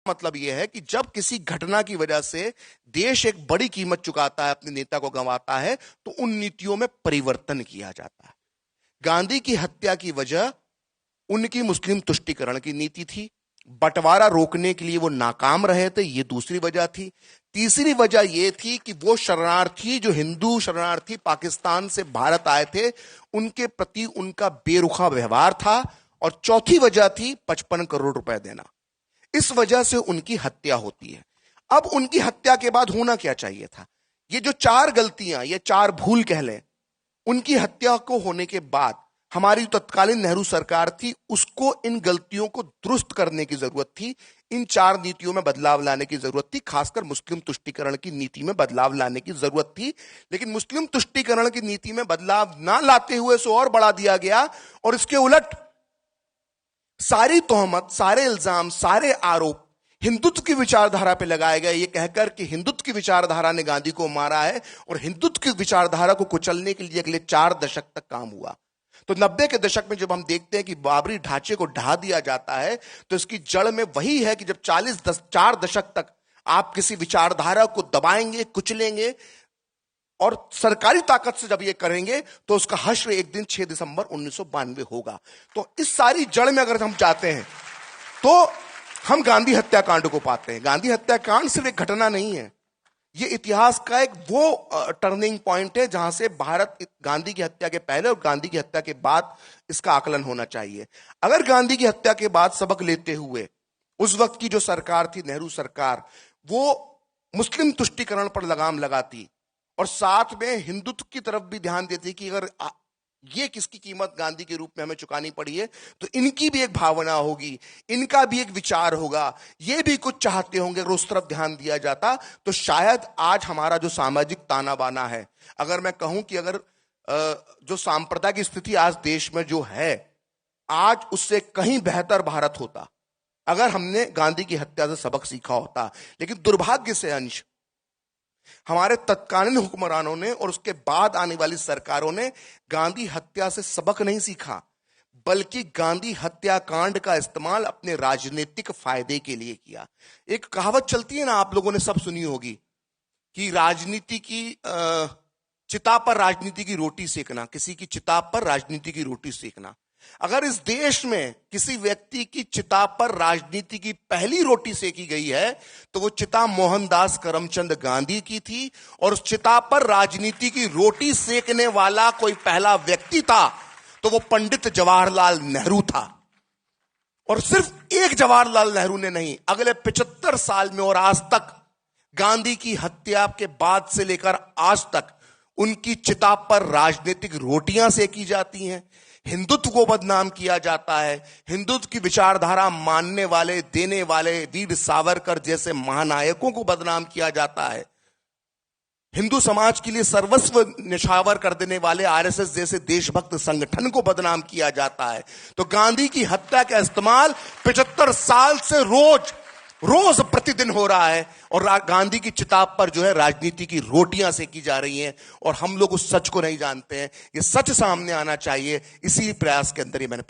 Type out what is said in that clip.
मतलब यह है कि जब किसी घटना की वजह से देश एक बड़ी कीमत चुकाता है, अपने नेता को गंवाता है, तो उन नीतियों में परिवर्तन किया जाता है। गांधी की हत्या की वजह उनकी मुस्लिम तुष्टीकरण की नीति थी। बंटवारा रोकने के लिए वो नाकाम रहे थे, ये दूसरी वजह थी। तीसरी वजह यह थी कि वो शरणार्थी, जो हिंदू शरणार्थी पाकिस्तान से भारत आए थे, उनके प्रति उनका बेरुखा व्यवहार था। और चौथी वजह थी 55 करोड़ रुपए देना। इस वजह से उनकी हत्या होती है। अब उनकी हत्या के बाद होना क्या चाहिए था? ये जो चार गलतियां, ये चार भूल कह लें, उनकी हत्या को होने के बाद हमारी तत्कालीन नेहरू सरकार थी, उसको इन गलतियों को दुरुस्त करने की जरूरत थी। इन चार नीतियों में बदलाव लाने की जरूरत थी, खासकर मुस्लिम तुष्टीकरण की नीति में बदलाव लाने की जरूरत थी। लेकिन मुस्लिम तुष्टीकरण की नीति में बदलाव ना लाते हुए सो और बढ़ा दिया गया, और इसके उलट सारी तोहमत, सारे इल्जाम, सारे आरोप हिंदुत्व की विचारधारा पे लगाए गए, ये कहकर कि हिंदुत्व की विचारधारा ने गांधी को मारा है, और हिंदुत्व की विचारधारा को कुचलने के लिए अगले 4 दशक तक काम हुआ। तो 90 के दशक में जब हम देखते हैं कि बाबरी ढांचे को ढा दिया जाता है, तो इसकी जड़ में वही है कि जब 4 दशक तक आप किसी विचारधारा को दबाएंगे, कुचलेंगे, और सरकारी ताकत से जब ये करेंगे, तो उसका हश्र एक दिन 6 दिसंबर 1992 होगा। तो इस सारी जड़ में अगर हम जाते हैं, तो हम गांधी हत्याकांड को पाते हैं। गांधी हत्याकांड सिर्फ एक घटना नहीं है, ये इतिहास का एक वो टर्निंग पॉइंट है जहां से भारत गांधी की हत्या के पहले और गांधी की हत्या के बाद इसका आकलन होना चाहिए। अगर गांधी की हत्या के बाद सबक लेते हुए उस वक्त की जो सरकार थी, नेहरू सरकार, वो मुस्लिम तुष्टीकरण पर लगाम लगाती और साथ में हिंदुत्व की तरफ भी ध्यान देती कि अगर ये किसकी कीमत गांधी के रूप में हमें चुकानी पड़ी है, तो इनकी भी एक भावना होगी, इनका भी एक विचार होगा, ये भी कुछ चाहते होंगे, अगर उस तरफ ध्यान दिया जाता, तो शायद आज हमारा जो सामाजिक ताना बाना है, अगर मैं कहूं कि अगर जो सांप्रदायिक की स्थिति आज देश में जो है, आज उससे कहीं बेहतर भारत होता अगर हमने गांधी की हत्या से सबक सीखा होता। लेकिन दुर्भाग्य से अंश हमारे तत्कालीन हुक्मरानों ने और उसके बाद आने वाली सरकारों ने गांधी हत्या से सबक नहीं सीखा, बल्कि गांधी हत्याकांड का इस्तेमाल अपने राजनीतिक फायदे के लिए किया। एक कहावत चलती है ना, आप लोगों ने सब सुनी होगी, कि राजनीति की चिता पर राजनीति की रोटी सेकना, किसी की चिता पर राजनीति की रोटी सेकना। अगर इस देश में किसी व्यक्ति की चिता पर राजनीति की पहली रोटी सेकी गई है, तो वो चिता मोहनदास करमचंद गांधी की थी, और उस चिता पर राजनीति की रोटी सेकने वाला कोई पहला व्यक्ति था तो वो पंडित जवाहरलाल नेहरू था। और सिर्फ एक जवाहरलाल नेहरू ने नहीं, अगले 75 साल में और आज तक, गांधी की हत्या के बाद से लेकर आज तक, उनकी चिता पर राजनीतिक रोटियां सेकी जाती हैं, हिंदुत्व को बदनाम किया जाता है, हिंदुत्व की विचारधारा मानने वाले, देने वाले वीर सावरकर जैसे महानायकों को बदनाम किया जाता है, हिंदू समाज के लिए सर्वस्व निछावर कर देने वाले आरएसएस जैसे देशभक्त संगठन को बदनाम किया जाता है। तो गांधी की हत्या का इस्तेमाल 75 साल से रोज प्रतिदिन हो रहा है, और गांधी की चिता पर जो है राजनीति की रोटियां सेकी जा रही हैं, और हम लोग उस सच को नहीं जानते हैं। ये सच सामने आना चाहिए, इसी प्रयास के अंदर ही मैंने